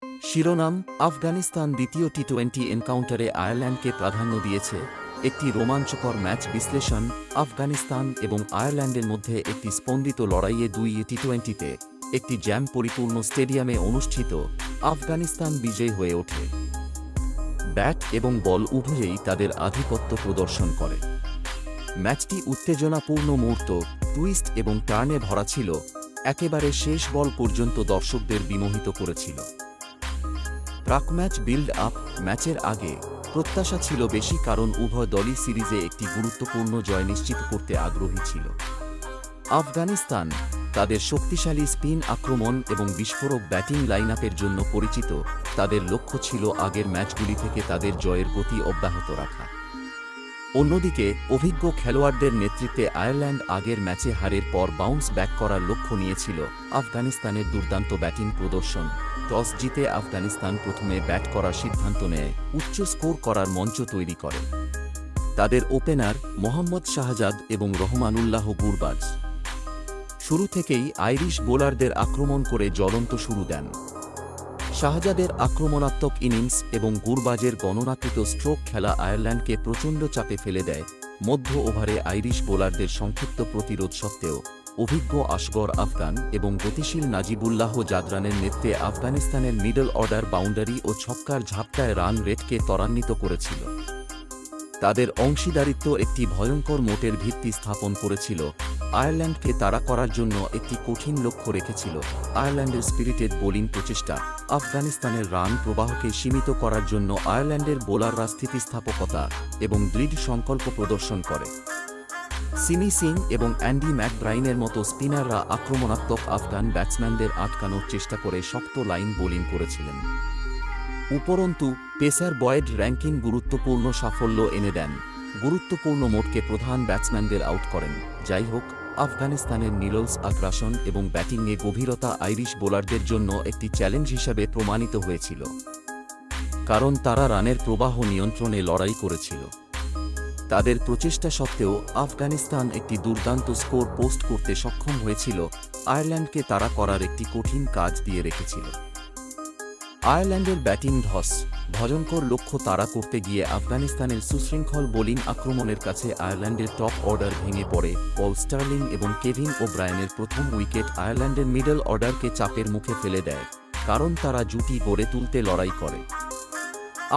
শিরোনাম: আফগানিস্তান দ্বিতীয় টি-20 এনকাউন্টারে আয়ারল্যান্ডকে প্রাধান্য দিয়েছে। একটি রোমাঞ্চকর ম্যাচ বিশ্লেষণ। আফগানিস্তান এবং আয়ারল্যান্ডের মধ্যে একটি স্পন্দিত লড়াইয়ে দুই টি-20তে একটি জ্যাম পরিপূর্ণ স্টেডিয়ামে অনুষ্ঠিত। আফগানিস্তান বিজয়ী হয়ে ওঠে। ব্যাট এবং বল উভয়েই তাদের আধিপত্য প্রদর্শন করে। ম্যাচটি উত্তেজনাপূর্ণ মুহূর্ত, টুইস্ট এবং টার্নে ভরা ছিল, একেবারে শেষ বল পর্যন্ত দর্শকদের বিমোহিত করেছিল। প্রাক-ম্যাচ বিল্ড আপ: ম্যাচের আগে প্রত্যাশা ছিল বেশি, কারণ উভয় দলই সিরিজে একটি গুরুত্বপূর্ণ জয় নিশ্চিত করতে আগ্রহী ছিল। আফগানিস্তান তাদের শক্তিশালী স্পিন আক্রমণ এবং বিস্ফোরক ব্যাটিং লাইনআপের জন্য পরিচিত। তাদের লক্ষ্য ছিল আগের ম্যাচগুলি থেকে তাদের জয়ের গতি অব্যাহত রাখা। অন্যদিকে অভিজ্ঞ খেলোয়াড়দের নেতৃত্বে আয়ারল্যান্ড আগের ম্যাচে হারের পর বাউন্স ব্যাক করার লক্ষ্য নিয়েছিল। আফগানিস্তানের দুর্দান্ত ব্যাটিং প্রদর্শন। টস জিতে আফগানিস্তান প্রথমে ব্যাট করার সিদ্ধান্ত নেয়, উচ্চ স্কোর করার মঞ্চ তৈরি করে। তাদের ওপেনার মোহাম্মদ শাহজাদ এবং রহমানুল্লাহ গুরবাজ শুরু থেকেই আইরিশ বোলারদের আক্রমণ করে জ্বলন্ত শুরু দেন। শাহজাদের আক্রমণাত্মক ইনিংস এবং গুরবাজের গণনাকৃত স্ট্রোক খেলা আয়ারল্যান্ডকে প্রচণ্ড চাপে ফেলে দেয়। মধ্য ওভারে আইরিশ বোলারদের সংক্ষিপ্ত প্রতিরোধ সত্ত্বেও অভিজ্ঞ আসগর আফগান এবং গতিশীল নাজিবুল্লাহ জাদরানের নেতৃত্বে আফগানিস্তানের মিডল অর্ডার বাউন্ডারি ও ছক্কার ঝাপটায় রান রেটকে ত্বরান্বিত করেছিল। তাদের অংশীদারিত্ব একটি ভয়ঙ্কর মোটের ভিত্তি স্থাপন করেছিল। আয়ারল্যান্ডকে তাড়া করার জন্য একটি কঠিন লক্ষ্য রেখেছিল। আয়ারল্যান্ডের স্পিরিটেড বোলিং প্রচেষ্টা আফগানিস্তানের রান প্রবাহকে সীমিত করার জন্য আয়ারল্যান্ডের বোলাররা স্থিতিস্থাপকতা এবং দৃঢ় সংকল্প প্রদর্শন করে। সিমি সিং এবং অ্যান্ডি ম্যাকব্রাইনের মতো স্পিনাররা আক্রমণাত্মক আফগান ব্যাটসম্যানদের আটকানোর চেষ্টা করে শক্ত লাইন বোলিং করেছিলেন। উপরন্তু পেসার বয়েড র্যাঙ্কিং গুরুত্বপূর্ণ সাফল্য এনে দেন। গুরুত্বপূর্ণ মোটকে প্রধান ব্যাটসম্যানদের আউট করেন। যাই হোক, আফগানিস্তানের নিরলস আগ্রাসন এবং ব্যাটিংয়ে গভীরতা আইরিশ বোলারদের জন্য একটি চ্যালেঞ্জ হিসাবে প্রমাণিত হয়েছিল, কারণ তারা রানের প্রবাহ নিয়ন্ত্রণে লড়াই করেছিল। তাদের প্রচেষ্টা সত্ত্বেও আফগানিস্তান একটি দুর্দান্ত স্কোর পোস্ট করতে সক্ষম হয়েছিল। আয়ারল্যান্ডকে তাড়া করার একটি কঠিন কাজ দিয়ে রেখেছিল। আয়ারল্যান্ডের ব্যাটিং ধস ভয়ঙ্কর লক্ষ্য তাড়া করতে গিয়ে আফগানিস্তানের সুশৃঙ্খল বোলিং আক্রমণের কাছে আয়ারল্যান্ডের টপ অর্ডার ভেঙে পড়ে। পল স্টার্লিং এবং কেভিন ওব্রায়ানের প্রথম উইকেট আয়ারল্যান্ডের মিডল অর্ডারকে চাপের মুখে ফেলে দেয়, কারণ তারা জুটি গড়ে তুলতে লড়াই করে।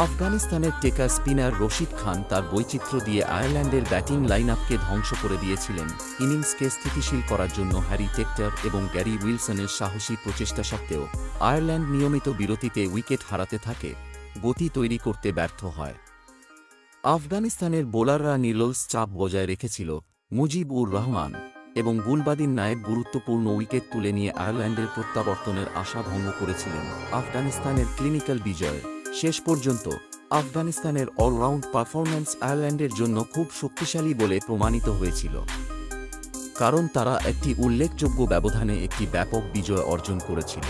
আফগানিস্তানের টেকার স্পিনার রশিদ খান তার বৈচিত্র্য দিয়ে আয়ারল্যান্ডের ব্যাটিং লাইনআপকে ধ্বংস করে দিয়েছিলেন। ইনিংসকে স্থিতিশীল করার জন্য হ্যারি টেক্টর এবং গ্যারি উইলসনের সাহসী প্রচেষ্টা সত্ত্বেও আয়ারল্যান্ড নিয়মিত বিরতিতে উইকেট হারাতে থাকে, গতি তৈরি করতে ব্যর্থ হয়। আফগানিস্তানের বোলাররা নিরলস চাপ বজায় রেখেছিল। মুজিব-উর রহমান এবং গুলবাদিন নায়েব গুরুত্বপূর্ণ উইকেট তুলে নিয়ে আয়ারল্যান্ডের প্রত্যাবর্তনের আশা ভঙ্গ করেছিলেন। আফগানিস্তানের ক্লিনিক্যাল বিজয় শেষ পর্যন্ত আফগানিস্তানের অলরাউন্ড পারফরম্যান্স আয়ারল্যান্ডের জন্য খুব শক্তিশালী বলে প্রমাণিত হয়েছিল, কারণ তারা একটি উল্লেখযোগ্য ব্যবধানে একটি ব্যাপক বিজয় অর্জন করেছিল।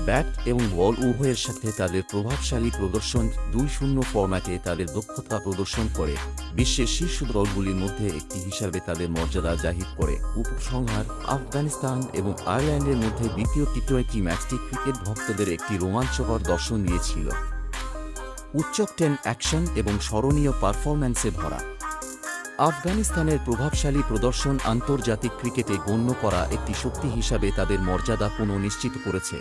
ব্যাট এবং বল উভয়ের সাথে তাদের প্রভাবশালী প্রদর্শন 2-0 ফরম্যাটে তাদের দক্ষতা প্রদর্শন করে বিশ্বের শীর্ষ দলগুলির মধ্যে একটি হিসাবে তাদের মর্যাদা জাহির করে। উপসংহার: আফগানিস্তান এবং আয়ারল্যান্ডের মধ্যে দ্বিতীয় টি-20 ম্যাচটি ক্রিকেট ভক্তদের একটি রোমাঞ্চকর দর্শন দিয়েছিল। উচ্চকটেন অ্যাকশন এবং স্মরণীয় পারফরম্যান্সে ভরা আফগানিস্তানের প্রভাবশালী প্রদর্শন আন্তর্জাতিক ক্রিকেটে গণ্য করা একটি শক্তি হিসাবে তাদের মর্যাদা পুনঃনিশ্চিত করেছে,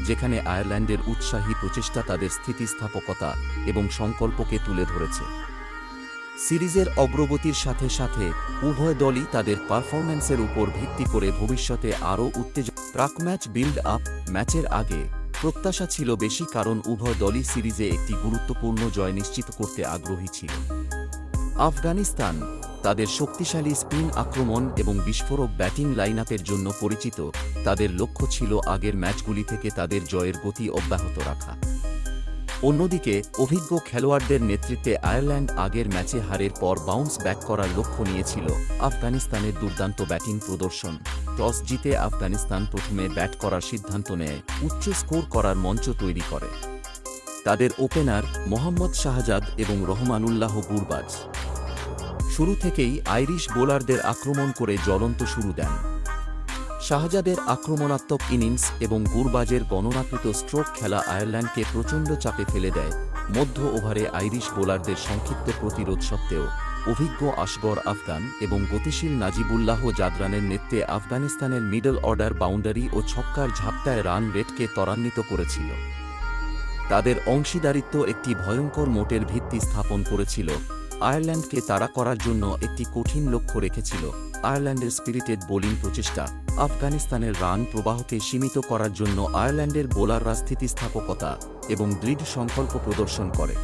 যেখানে আয়ারল্যান্ডের উৎসাহী প্রচেষ্টা তাদের স্থিতিস্থাপকতা এবং সংকল্পকে তুলে ধরেছে। সিরিজের অগ্রগতির সাথে সাথে উভয় দলই তাদের পারফরম্যান্সের উপর ভিত্তি করে ভবিষ্যতে আরও প্রাক-ম্যাচ বিল্ড আপ: ম্যাচের আগে প্রত্যাশা ছিল বেশি, কারণ উভয় দলই সিরিজে একটি গুরুত্বপূর্ণ জয় নিশ্চিত করতে আগ্রহী ছিল। আফগানিস্তান তাদের শক্তিশালী স্পিন আক্রমণ এবং বিস্ফোরক ব্যাটিং লাইনআপের জন্য পরিচিত। তাদের লক্ষ্য ছিল আগের ম্যাচগুলি থেকে তাদের জয়ের গতি অব্যাহত রাখা। অন্যদিকে অভিজ্ঞ খেলোয়াড়দের নেতৃত্বে আয়ারল্যান্ড আগের ম্যাচে হারের পর বাউন্স ব্যাক করার লক্ষ্য নিয়েছিল। আফগানিস্তানের দুর্দান্ত ব্যাটিং প্রদর্শন। টস জিতে আফগানিস্তান প্রথমে ব্যাট করার সিদ্ধান্ত নেয়, উচ্চ স্কোর করার মঞ্চ তৈরি করে। তাদের ওপেনার মোহাম্মদ শাহজাদ এবং রহমানুল্লাহ গুরবাজ শুরু থেকেই আইরিশ বোলারদের আক্রমণ করে জ্বলন্ত শুরু দেন। শাহজাদের আক্রমণাত্মক ইনিংস এবং গুরবাজের গণনাকৃত স্ট্রোক খেলা আয়ারল্যান্ডকে প্রচণ্ড চাপে ফেলে দেয়। মধ্য ওভারে আইরিশ বোলারদের সংক্ষিপ্ত প্রতিরোধ সত্ত্বেও অভিজ্ঞ আসগর আফগান এবং গতিশীল নাজিবুল্লাহ জাদরানের নেতৃত্বে আফগানিস্তানের মিডল অর্ডার বাউন্ডারি ও ছক্কার ঝাপটায় রান রেটকে ত্বরান্বিত করেছিল। তাদের অংশীদারিত্ব একটি ভয়ঙ্কর মোটের ভিত্তি স্থাপন করেছিল। আয়ারল্যান্ডকে তাড়া করার জন্য একটি কঠিন লক্ষ্য রেখেছিল। আয়ারল্যান্ডের স্পিরিটেড বোলিং প্রচেষ্টা আফগানিস্তানের রান প্রবাহকে সীমিত করার জন্য আয়ারল্যান্ডের বোলাররা স্থিতিস্থাপকতা এবং দৃঢ় সংকল্প প্রদর্শন করে।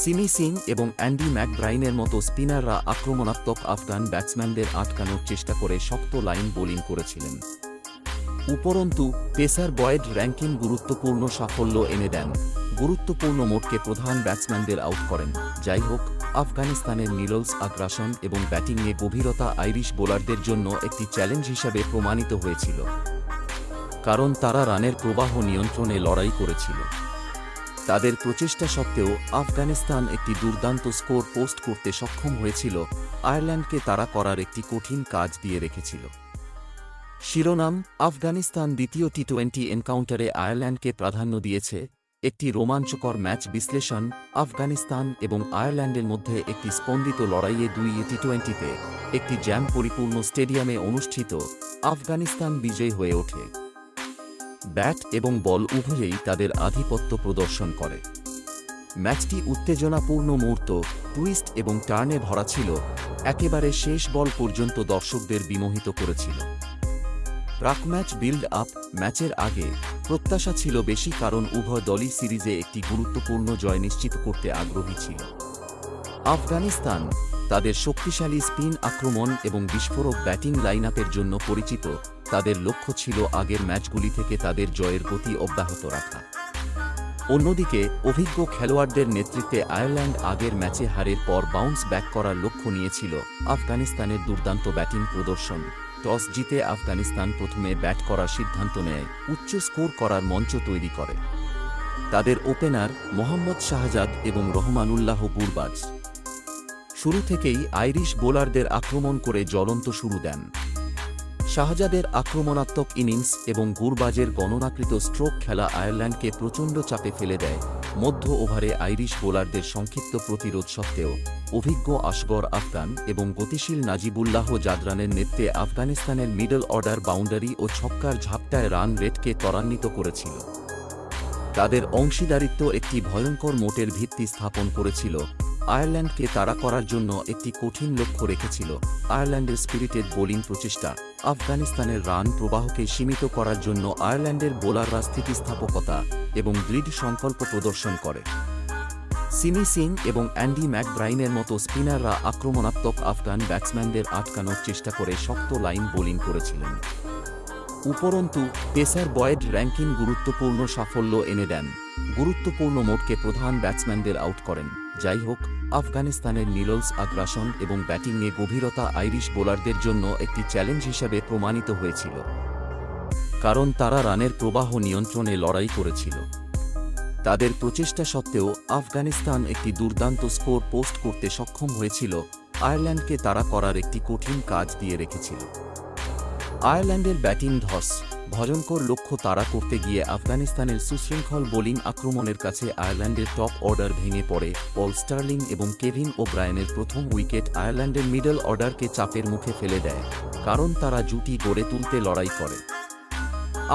সিমি সিং এবং অ্যান্ডি ম্যাকব্রাইনের মতো স্পিনাররা আক্রমণাত্মক আফগান ব্যাটসম্যানদের আটকানোর চেষ্টা করে শক্ত লাইন বোলিং করেছিলেন। উপরন্তু পেসার বয়েড র্যাঙ্কিং গুরুত্বপূর্ণ সাফল্য এনে দেন, গুরুত্বপূর্ণ মোটকে প্রধান ব্যাটসম্যানদের আউট করেন। যাই হোক, আফগানিস্তানের নিরলস আগ্রাসন এবং ব্যাটিংয়ে গভীরতা আইরিশ বোলারদের জন্য একটি চ্যালেঞ্জ হিসাবে প্রমাণিত হয়েছিল, কারণ তারা রানের প্রবাহ নিয়ন্ত্রণে লড়াই করেছিল। তাদের প্রচেষ্টা সত্ত্বেও আফগানিস্তান একটি দুর্দান্ত স্কোর পোস্ট করতে সক্ষম হয়েছিল, আয়ারল্যান্ডকে তাড়া করার একটি কঠিন কাজ দিয়ে রেখেছিল। শিরোনাম: আফগানিস্তান দ্বিতীয় টি-20 এনকাউন্টারে আয়ারল্যান্ডকে প্রাধান্য দিয়েছে। একটি রোমাঞ্চকর ম্যাচ বিশ্লেষণ। আফগানিস্তান এবং আয়ারল্যান্ডের মধ্যে একটি স্পন্দিত লড়াইয়ে দুই টি-20তে একটি জ্যাম পরিপূর্ণ স্টেডিয়ামে অনুষ্ঠিত। আফগানিস্তান বিজয়ী হয়ে ওঠে। ব্যাট এবং বল উভয়েই তাদের আধিপত্য প্রদর্শন করে। ম্যাচটি উত্তেজনাপূর্ণ মুহূর্ত, টুইস্ট এবং টার্নে ভরা ছিল, একেবারে শেষ বল পর্যন্ত দর্শকদের বিমোহিত করেছিল। প্রাক-ম্যাচ বিল্ড আপ: ম্যাচের আগে প্রত্যাশা ছিল বেশি, কারণ উভয় দলই সিরিজে একটি গুরুত্বপূর্ণ জয় নিশ্চিত করতে আগ্রহী ছিল। আফগানিস্তান তাদের শক্তিশালী স্পিন আক্রমণ এবং বিস্ফোরক ব্যাটিং লাইনআপের জন্য পরিচিত। তাদের লক্ষ্য ছিল আগের ম্যাচগুলি থেকে তাদের জয়ের গতি অব্যাহত রাখা। অন্যদিকে অভিজ্ঞ খেলোয়াড়দের নেতৃত্বে আয়ারল্যান্ড আগের ম্যাচে হারের পর বাউন্স ব্যাক করার লক্ষ্য নিয়েছিল। আফগানিস্তানের দুর্দান্ত ব্যাটিং প্রদর্শন। টস জিতে আফগানিস্তান প্রথমে ব্যাট করার সিদ্ধান্ত নেয়, উচ্চ স্কোর করার মঞ্চ তৈরি করে। তাদের ওপেনার মোহাম্মদ শাহজাদ এবং রহমানুল্লাহ গুরবাজ শুরু থেকেই আইরিশ বোলারদের আক্রমণ করে জ্বলন্ত শুরু দেন। শাহজাদের আক্রমণাত্মক ইনিংস এবং গুরবাজের গণনাকৃত স্ট্রোক খেলা আয়ারল্যান্ডকে প্রচণ্ড চাপে ফেলে দেয়। মধ্য ওভারে আইরিশ বোলারদের সংক্ষিপ্ত প্রতিরোধ সত্ত্বেও অভিজ্ঞ আসগর আফগান এবং গতিশীল নাজিবুল্লাহ জাদরানের নেতৃত্বে আফগানিস্তানের মিডল অর্ডার বাউন্ডারি ও ছক্কার ঝাপটায় রান রেটকে ত্বরান্বিত করেছিল। তাদের অংশীদারিত্ব একটি ভয়ঙ্কর মোটের ভিত্তি স্থাপন করেছিল। আয়ারল্যান্ডকে তাড়া করার জন্য একটি কঠিন লক্ষ্য রেখেছিল। আয়ারল্যান্ডের স্পিরিটেড বোলিং প্রচেষ্টা আফগানিস্তানের রান প্রবাহকে সীমিত করার জন্য আয়ারল্যান্ডের বোলাররা স্থিতিস্থাপকতা এবং দৃঢ় সংকল্প প্রদর্শন করে। সিমি সিং এবং অ্যান্ডি ম্যাকব্রাইনের মতো স্পিনাররা আক্রমণাত্মক আফগান ব্যাটসম্যানদের আটকানোর চেষ্টা করে শক্ত লাইন বোলিং করেছিলেন। উপরন্তু পেসার বয়েড র্যাঙ্কিং গুরুত্বপূর্ণ সাফল্য এনে দেন, গুরুত্বপূর্ণ মোটকে প্রধান ব্যাটসম্যানদের আউট করেন। যাই হোক, আফগানিস্তানের নিরলস আগ্রাসন এবং ব্যাটিংয়ে গভীরতা আইরিশ বোলারদের জন্য একটি চ্যালেঞ্জ হিসাবে প্রমাণিত হয়েছিল, কারণ তারা রানের প্রবাহ নিয়ন্ত্রণে লড়াই করেছিল। তাদের প্রচেষ্টা সত্ত্বেও আফগানিস্তান একটি দুর্দান্ত স্কোর পোস্ট করতে সক্ষম হয়েছিল, আয়ারল্যান্ডকে তাড়া করার একটি কঠিন কাজ দিয়ে রেখেছিল। আয়ারল্যান্ডের ব্যাটিং ধস ভয়ঙ্কর লক্ষ্য তাড়া করতে গিয়ে আফগানিস্তানের সুশৃঙ্খল বোলিং আক্রমণের কাছে আয়ারল্যান্ডের টপ অর্ডার ভেঙে পড়ে। পল স্টার্লিং এবং কেভিন ওব্রায়েনের প্রথম উইকেট আয়ারল্যান্ডের মিডল অর্ডারকে চাপের মুখে ফেলে দেয়, কারণ তারা জুটি গড়ে তুলতে লড়াই করে।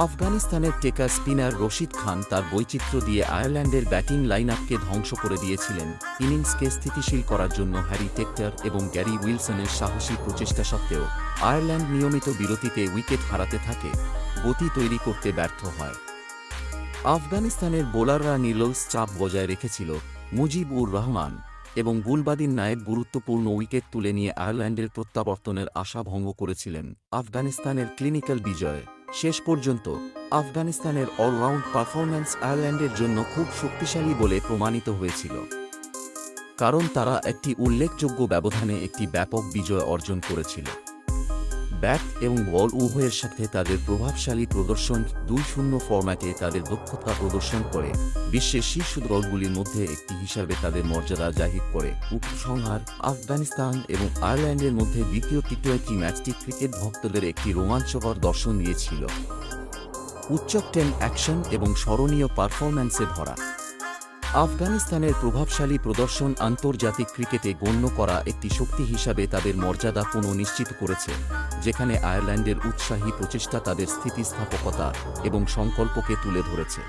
আফগানিস্তানের টেকার স্পিনার রশিদ খান তার বৈচিত্র্য দিয়ে আয়ারল্যান্ডের ব্যাটিং লাইনআপকে ধ্বংস করে দিয়েছিলেন। ইনিংসকে স্থিতিশীল করার জন্য হ্যারি টেক্টর এবং গ্যারি উইলসনের সাহসী প্রচেষ্টা সত্ত্বেও আয়ারল্যান্ড নিয়মিত বিরতিতে উইকেট হারাতে থাকে, গতি তৈরি করতে ব্যর্থ হয়। আফগানিস্তানের বোলাররা নিরলস চাপ বজায় রেখেছিল। মুজিবুর রহমান এবং গুলবাদিন নায়েব গুরুত্বপূর্ণ উইকেট তুলে নিয়ে আয়ারল্যান্ডের প্রত্যাবর্তনের আশা ভঙ্গ করেছিলেন। আফগানিস্তানের ক্লিনিক্যাল বিজয় শেষ পর্যন্ত আফগানিস্তানের অলরাউন্ড পারফরম্যান্স আয়ারল্যান্ডের জন্য খুব শক্তিশালী বলে প্রমাণিত হয়েছিল, কারণ তারা একটি উল্লেখযোগ্য ব্যবধানে একটি ব্যাপক বিজয় অর্জন করেছিল। ব্যাট এবং বল উভয়ের সাথে তাদের প্রভাবশালী প্রদর্শন 2-0 ফরম্যাটে তাদের দক্ষতা প্রদর্শন করে বিশ্বের শীর্ষ দলগুলির মধ্যে একটি হিসাবে তাদের মর্যাদা জাহির করে। উপসংহার: আফগানিস্তান এবং আয়ারল্যান্ডের মধ্যে দ্বিতীয় টি-20 ম্যাচটি ক্রিকেট ভক্তদের একটি রোমাঞ্চকর দর্শন দিয়েছিল। উচ্চকটেন অ্যাকশন এবং স্মরণীয় পারফরম্যান্সে ভরা। আফগানিস্তানের প্রভাবশালী প্রদর্শন আন্তর্জাতিক ক্রিকেটে গণ্য করা একটি শক্তি হিসাবে তাদের মর্যাদা পুনঃনিশ্চিত করেছে, যেখানে আয়ারল্যান্ডের উৎসাহী প্রচেষ্টা তাদের স্থিতিস্থাপকতা এবং সংকল্পকে তুলে ধরেছে।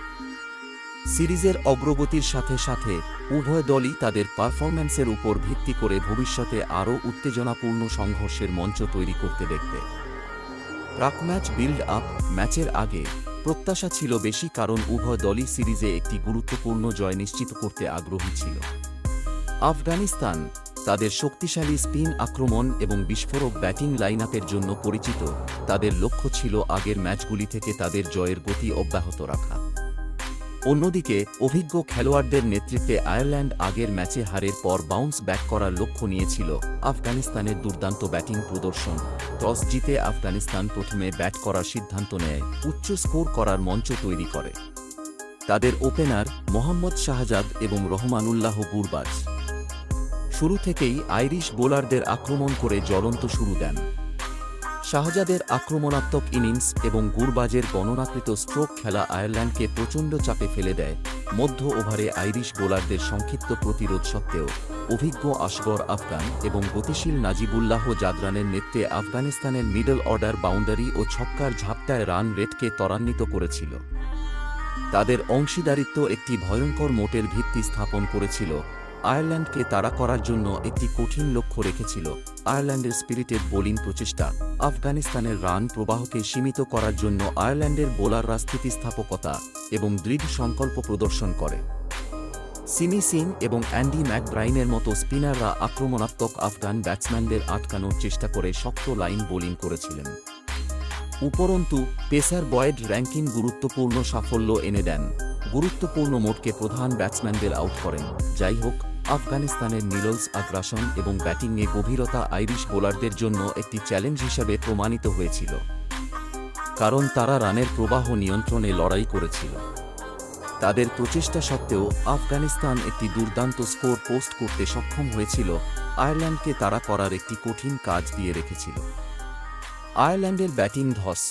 সিরিজের অগ্রগতির সাথে সাথে উভয় দলই তাদের পারফরম্যান্সের উপর ভিত্তি করে ভবিষ্যতে আরও উত্তেজনাপূর্ণ সংঘর্ষের মঞ্চ তৈরি করতে দেখবে। প্রাক-ম্যাচ বিল্ড আপ: ম্যাচের আগে প্রত্যাশা ছিল বেশি, কারণ উভয় দলই সিরিজে একটি গুরুত্বপূর্ণ জয় নিশ্চিত করতে আগ্রহী ছিল। আফগানিস্তান তাদের শক্তিশালী স্পিন আক্রমণ এবং বিস্ফোরক ব্যাটিং লাইনআপের জন্য পরিচিত। তাদের লক্ষ্য ছিল আগের ম্যাচগুলি থেকে তাদের জয়ের গতি অব্যাহত রাখা। অন্যদিকে অভিজ্ঞ খেলোয়াড়দের নেতৃত্বে আয়ারল্যান্ড আগের ম্যাচে হারের পর বাউন্স ব্যাক করার লক্ষ্য নিয়েছিল। আফগানিস্তানের দুর্দান্ত ব্যাটিং প্রদর্শন: টস জিতে আফগানিস্তান প্রথমে ব্যাট করার সিদ্ধান্ত নেয়, উচ্চ স্কোর করার মঞ্চ তৈরি করে। তাদের ওপেনার মোহাম্মদ শাহজাদ এবং রহমানুল্লাহ গুরবাজ শুরু থেকেই আইরিশ বোলারদের আক্রমণ করে জ্বলন্ত শুরু দেন। শাহজাদের আক্রমণাত্মক ইনিংস এবং গুরবাজের গণনাকৃত স্ট্রোক খেলা আয়ারল্যান্ডকে প্রচণ্ড চাপে ফেলে দেয়। মধ্য ওভারে আইরিশ বোলারদের সংক্ষিপ্ত প্রতিরোধ সত্ত্বেও অভিজ্ঞ আসগর আফগান এবং গতিশীল নাজিবুল্লাহ জাদরানের নেতৃত্বে আফগানিস্তানের মিডল অর্ডার বাউন্ডারি ও ছক্কার ঝাপটায় রান রেটকে ত্বরান্বিত করেছিল। তাদের অংশীদারিত্ব একটি ভয়ঙ্কর মোটের ভিত্তি স্থাপন করেছিল। আয়ারল্যান্ডকে তাড়া করার জন্য একটি কঠিন লক্ষ্য রেখেছিল। আয়ারল্যান্ডের স্পিরিটেড বোলিং প্রচেষ্টা আফগানিস্তানের রান প্রবাহকে সীমিত করার জন্য আয়ারল্যান্ডের বোলাররা স্থিতিস্থাপকতা এবং দৃঢ় সংকল্প প্রদর্শন করে। সিমি সিং এবং অ্যান্ডি ম্যাকব্রাইনের মতো স্পিনাররা আক্রমণাত্মক আফগান ব্যাটসম্যানদের আটকানোর চেষ্টা করে শক্ত লাইন বোলিং করেছিলেন। উপরন্তু পেসার বয়েড র্যাঙ্কিন গুরুত্বপূর্ণ সাফল্য এনে দেন, গুরুত্বপূর্ণ মোডকে প্রধান ব্যাটসম্যানদের আউট করেন। যাই হোক, আফগানিস্তানের মিডলস আগ্রাসন এবং ব্যাটিংয়ে গভীরতা আইরিশ বোলারদের জন্য একটি চ্যালেঞ্জ হিসাবে প্রমাণিত হয়েছিল, কারণ তারা রানের প্রবাহ নিয়ন্ত্রণে লড়াই করেছিল। তাদের প্রচেষ্টা সত্ত্বেও আফগানিস্তান একটি দুর্দান্ত স্কোর পোস্ট করতে সক্ষম হয়েছিল, আয়ারল্যান্ডকে তাড়া করার একটি কঠিন কাজ দিয়ে রেখেছিল। আয়ারল্যান্ডের ব্যাটিং ধস